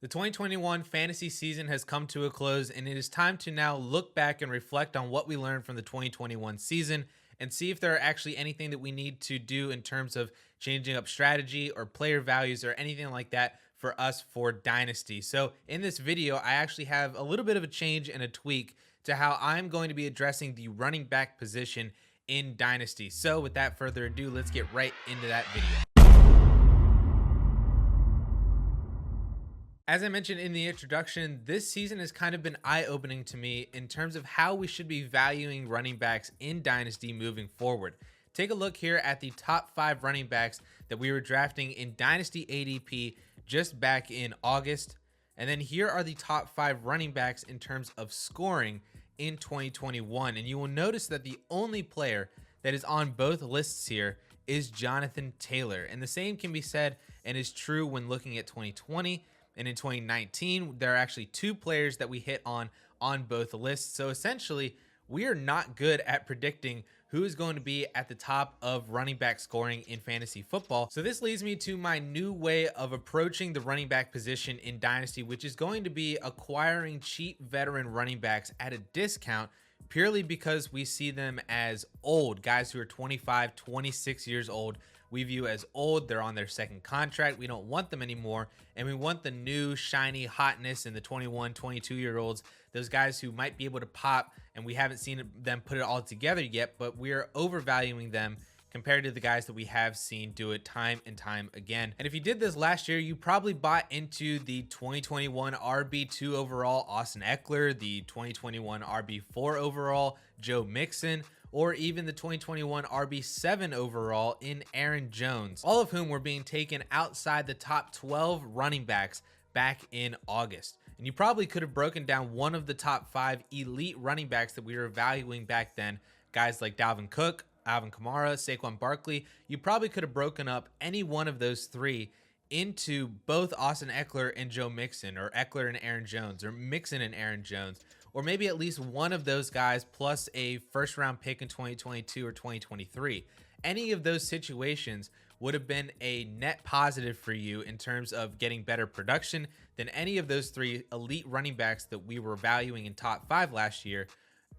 The 2021 fantasy season has come to a close, and it is time to now look back and reflect on what we learned from the 2021 season and see if there are actually anything that we need to do in terms of changing up strategy or player values or anything like that for us for Dynasty. So in this video, I actually have a little bit of a change and a tweak to how I'm going to be addressing the running back position in Dynasty. So without further ado, let's get right into that video. As I mentioned in the introduction, this season has kind of been eye-opening to me in terms of how we should be valuing running backs in Dynasty moving forward. Take a look here at the top 5 running backs that we were drafting in Dynasty ADP just back in August. And then here are the top 5 running backs in terms of scoring in 2021. And you will notice that the only player that is on both lists here is Jonathan Taylor. And the same can be said and is true when looking at 2020. And in 2019, there are actually 2 players that we hit on both lists. So essentially, we are not good at predicting who is going to be at the top of running back scoring in fantasy football. So this leads me to my new way of approaching the running back position in Dynasty, which is going to be acquiring cheap veteran running backs at a discount purely because we see them as old guys who are 25, 26 years old. We view as old. They're on their second contract. We don't want them anymore. And we want the new shiny hotness in the 21, 22-year-olds, those guys who might be able to pop, and we haven't seen them put it all together yet, but we are overvaluing them compared to the guys that we have seen do it time and time again. And if you did this last year, you probably bought into the 2021 RB2 overall Austin Eckler, the 2021 RB4 overall Joe Mixon, or even the 2021 RB7 overall in Aaron Jones, all of whom were being taken outside the top 12 running backs back in August. And you probably could have broken down one of the top 5 elite running backs that we were valuing back then, guys like Dalvin Cook, Alvin Kamara, Saquon Barkley. You probably could have broken up any one of those 3 into both Austin Eckler and Joe Mixon, or Eckler and Aaron Jones, or Mixon and Aaron Jones, or maybe at least one of those guys plus a first round pick in 2022 or 2023. Any of those situations would have been a net positive for you in terms of getting better production than any of those 3 elite running backs that we were valuing in top 5 last year.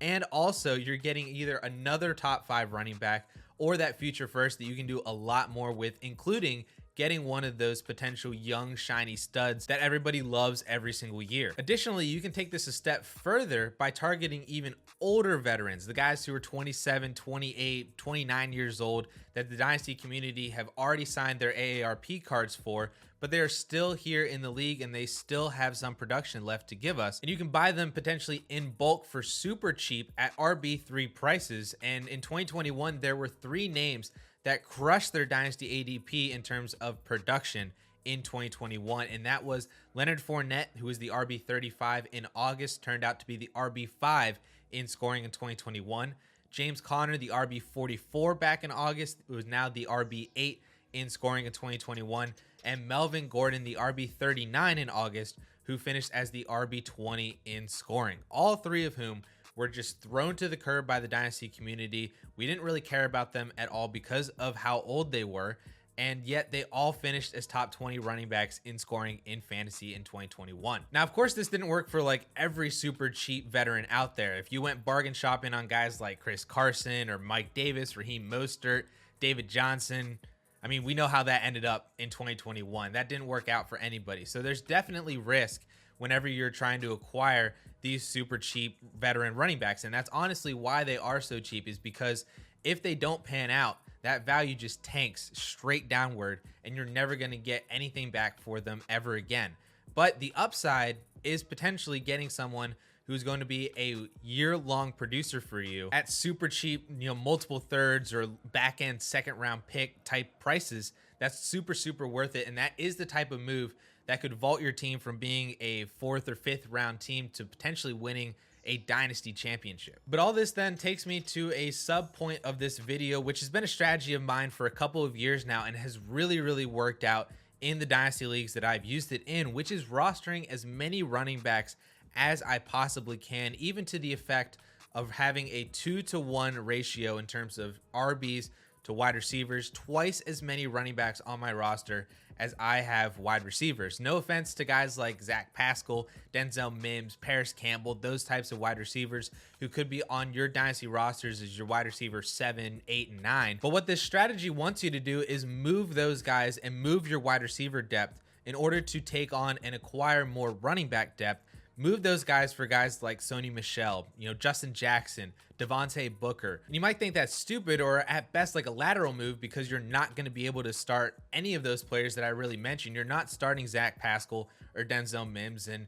And also you're getting either another top 5 running back or that future first that you can do a lot more with, including getting one of those potential young shiny studs that everybody loves every single year. Additionally, you can take this a step further by targeting even older veterans, the guys who are 27, 28, 29 years old that the Dynasty community have already signed their AARP cards for, but they are still here in the league and they still have some production left to give us. And you can buy them potentially in bulk for super cheap at RB3 prices. And in 2021, there were 3 names that crushed their Dynasty ADP in terms of production in 2021. And that was Leonard Fournette, who was the RB35 in August, turned out to be the RB5 in scoring in 2021. James Conner, the RB44 back in August, who is now the RB8 in scoring in 2021. And Melvin Gordon, the RB39 in August, who finished as the RB20 in scoring. All 3 of whom were just thrown to the curb by the Dynasty community. We didn't really care about them at all because of how old they were, and yet they all finished as top 20 running backs in scoring in fantasy in 2021. Now, of course, this didn't work for like every super cheap veteran out there. If you went bargain shopping on guys like Chris Carson or Mike Davis, Raheem Mostert, David Johnson, I mean, we know how that ended up in 2021. That didn't work out for anybody. So there's definitely risk whenever you're trying to acquire these super cheap veteran running backs. And that's honestly why they are so cheap, is because if they don't pan out, that value just tanks straight downward and you're never going to get anything back for them ever again. But the upside is potentially getting someone who's going to be a year-long producer for you at super cheap, multiple thirds or back-end second-round pick type prices. That's super, super worth it. And that is the type of move that could vault your team from being a 4th or 5th round team to potentially winning a Dynasty championship. But all this then takes me to a sub point of this video, which has been a strategy of mine for a couple of years now and has really, really worked out in the Dynasty leagues that I've used it in, which is rostering as many running backs as I possibly can, even to the effect of having a 2-to-1 ratio in terms of RBs to wide receivers, twice as many running backs on my roster as I have wide receivers. No offense to guys like Zach Pascal, Denzel Mims, Paris Campbell, those types of wide receivers who could be on your dynasty rosters as your wide receiver 7, 8, and 9. But what this strategy wants you to do is move those guys and move your wide receiver depth in order to take on and acquire more running back depth. Move those guys for guys like Sony Michel, Justin Jackson, Devontae Booker. And you might think that's stupid or at best like a lateral move because you're not going to be able to start any of those players that I really mentioned. You're not starting Zach Pascal or Denzel Mims. And,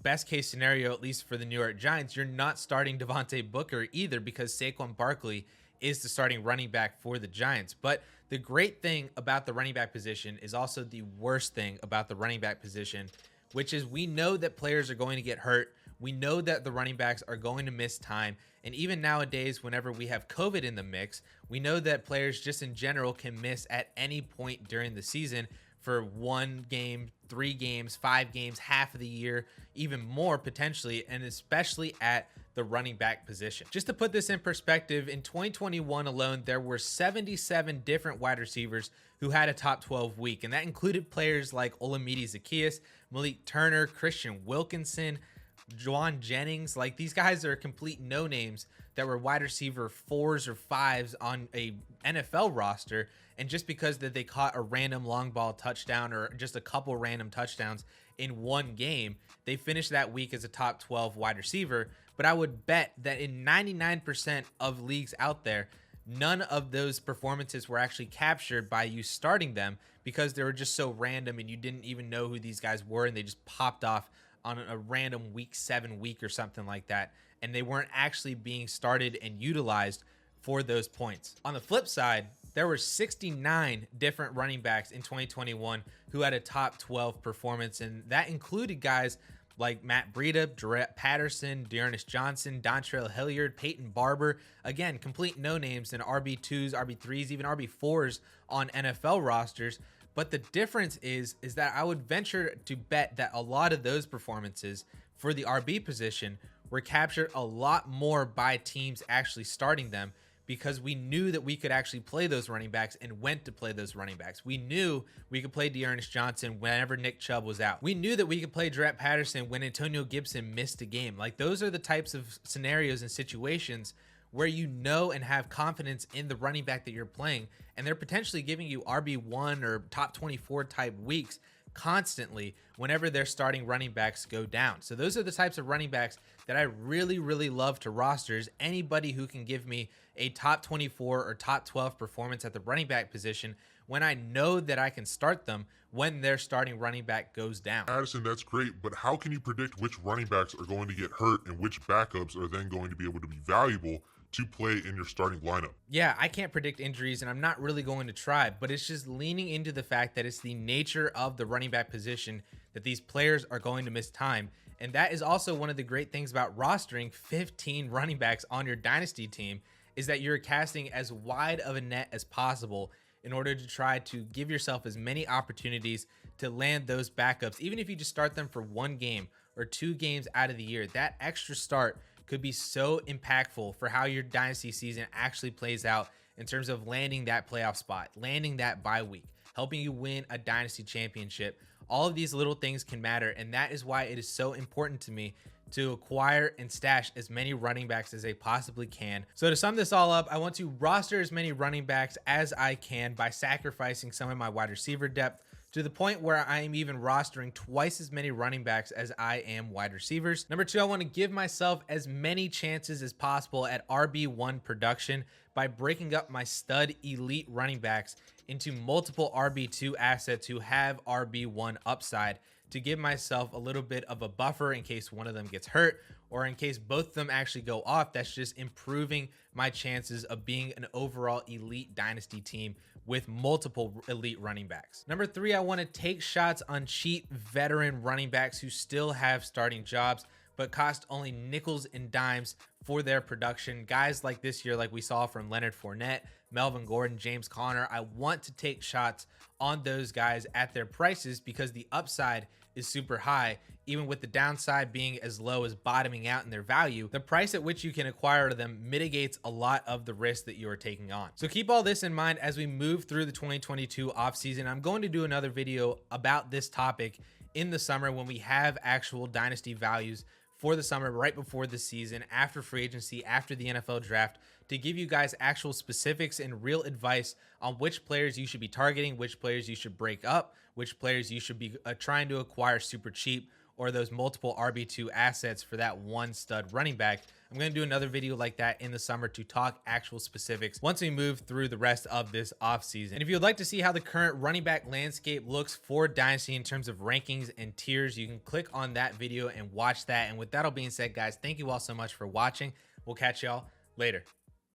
best case scenario, at least for the New York Giants, you're not starting Devontae Booker either because Saquon Barkley is the starting running back for the Giants. But the great thing about the running back position is also the worst thing about the running back position, which is we know that players are going to get hurt. We know that the running backs are going to miss time. And even nowadays, whenever we have COVID in the mix, we know that players just in general can miss at any point during the season for 1 game, 3 games, 5 games, half of the year, even more potentially, and especially at the running back position. Just to put this in perspective, in 2021 alone, there were 77 different wide receivers who had a top 12 week, and that included players like Olamide Zaccheaus, Malik Turner, Christian Wilkinson, Juwan Jennings. Like, these guys are complete no-names that were wide receiver 4s or 5s on a NFL roster, and just because that they caught a random long ball touchdown or just a couple random touchdowns in one game, they finished that week as a top 12 wide receiver. But I would bet that in 99% of leagues out there, none of those performances were actually captured by you starting them because they were just so random and you didn't even know who these guys were and they just popped off on a random week 7 week or something like that, and they weren't actually being started and utilized for those points. On the flip side, there were 69 different running backs in 2021 who had a top 12 performance, and that included guys like Matt Breida, Jarrett Patterson, Dearness Johnson, Dontrell Hilliard, Peyton Barber. Again, complete no-names in RB2s, RB3s, even RB4s on NFL rosters. But the difference is that I would venture to bet that a lot of those performances for the RB position were captured a lot more by teams actually starting them, because we knew that we could actually play those running backs and went to play those running backs. We knew we could play Dearness Johnson whenever Nick Chubb was out. We knew that we could play Jarrett Patterson when Antonio Gibson missed a game. Like, those are the types of scenarios and situations where you know and have confidence in the running back that you're playing, and they're potentially giving you RB1 or top 24 type weeks constantly whenever their starting running backs go down. So those are the types of running backs that I really, really love to rosters. Anybody who can give me a top 24 or top 12 performance at the running back position when I know that I can start them when their starting running back goes down. Addison, that's great, but how can you predict which running backs are going to get hurt and which backups are then going to be able to be valuable to play in your starting lineup? Yeah, I can't predict injuries, and I'm not really going to try, but it's just leaning into the fact that it's the nature of the running back position that these players are going to miss time. And that is also one of the great things about rostering 15 running backs on your dynasty team, is that you're casting as wide of a net as possible in order to try to give yourself as many opportunities to land those backups. Even if you just start them for 1 game or 2 games out of the year, that extra start could be so impactful for how your dynasty season actually plays out in terms of landing that playoff spot, landing that bye week, helping you win a dynasty championship. All of these little things can matter, and that is why it is so important to me to acquire and stash as many running backs as they possibly can. So to sum this all up, I want to roster as many running backs as I can by sacrificing some of my wide receiver depth, to the point where I am even rostering twice as many running backs as I am wide receivers. Number 2, I want to give myself as many chances as possible at RB1 production by breaking up my stud elite running backs into multiple RB2 assets who have RB1 upside, to give myself a little bit of a buffer in case one of them gets hurt, or in case both of them actually go off. That's just improving my chances of being an overall elite dynasty team with multiple elite running backs. Number 3, I want to take shots on cheap veteran running backs who still have starting jobs but cost only nickels and dimes for their production. Guys like this year, like we saw from Leonard Fournette, Melvin Gordon, James Conner. I want to take shots on those guys at their prices because the upside is super high, even with the downside being as low as bottoming out in their value, the price at which you can acquire them mitigates a lot of the risk that you are taking on. So keep all this in mind as we move through the 2022 offseason. I'm going to do another video about this topic in the summer when we have actual dynasty values for the summer, right before the season, after free agency, after the NFL draft, to give you guys actual specifics and real advice on which players you should be targeting, which players you should break up, which players you should be trying to acquire super cheap, or those multiple RB2 assets for that one stud running back. I'm going to do another video like that in the summer to talk actual specifics once we move through the rest of this offseason. And if you'd like to see how the current running back landscape looks for Dynasty in terms of rankings and tiers, you can click on that video and watch that. And with that all being said, guys, thank you all so much for watching. We'll catch y'all later.